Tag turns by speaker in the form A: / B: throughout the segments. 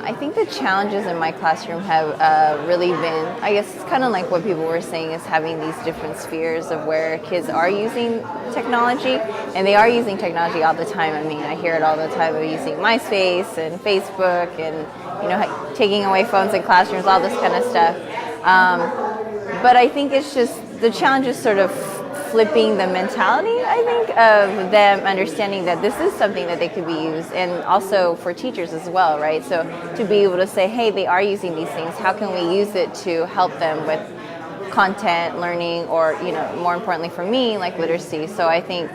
A: I think the challenges in my classroom have really been, I guess it's kind of like what people were saying, is having these different spheres of where kids are using technology, and they are using technology all the time. I mean, I hear it all the time of using MySpace and Facebook and, taking away phones in classrooms, all this kind of stuff. But I think it's just, the challenge is sort of flipping the mentality, I think, of them understanding that this is something that they could be used, and also for teachers as well, right? So to be able to say, hey, they are using these things, how can we use it to help them with content, learning, or, more importantly for me, like literacy. So I think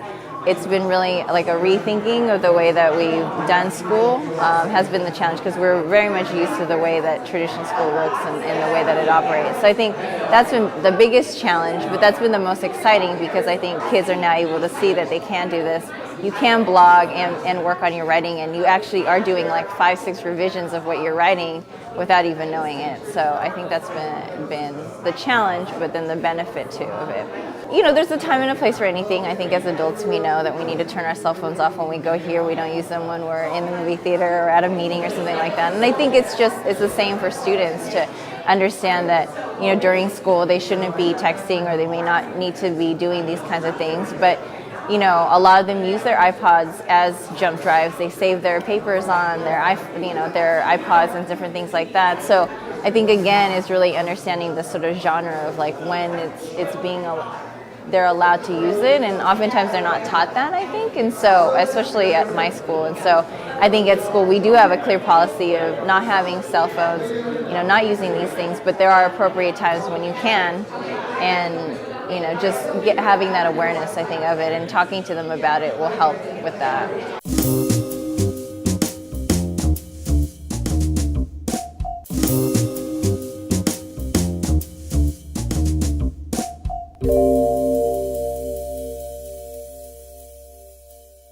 A: it's been really like a rethinking of the way that we've done school has been the challenge, because we're very much used to the way that traditional school works and the way that it operates. So I think that's been the biggest challenge, but that's been the most exciting, because I think kids are now able to see that they can do this. You can blog and work on your writing, and you actually are doing like 5-6 revisions of what you're writing without even knowing it. So I think that's been the challenge, but then the benefit too of it. There's a time and a place for anything. I think as adults we know that we need to turn our cell phones off when we go here. We don't use them when we're in the movie theater or at a meeting or something like that. And I think it's the same for students to understand that, during school they shouldn't be texting, or they may not need to be doing these kinds of things. But a lot of them use their iPods as jump drives. They save their papers on their iPods and different things like that. So I think, again, is really understanding the sort of genre of like when they're allowed to use it, and oftentimes they're not taught that, I think. And so, especially at my school, and so I think at school we do have a clear policy of not having cell phones, not using these things, but there are appropriate times when you can, and just having that awareness, I think, of it, and talking to them about it will help with that.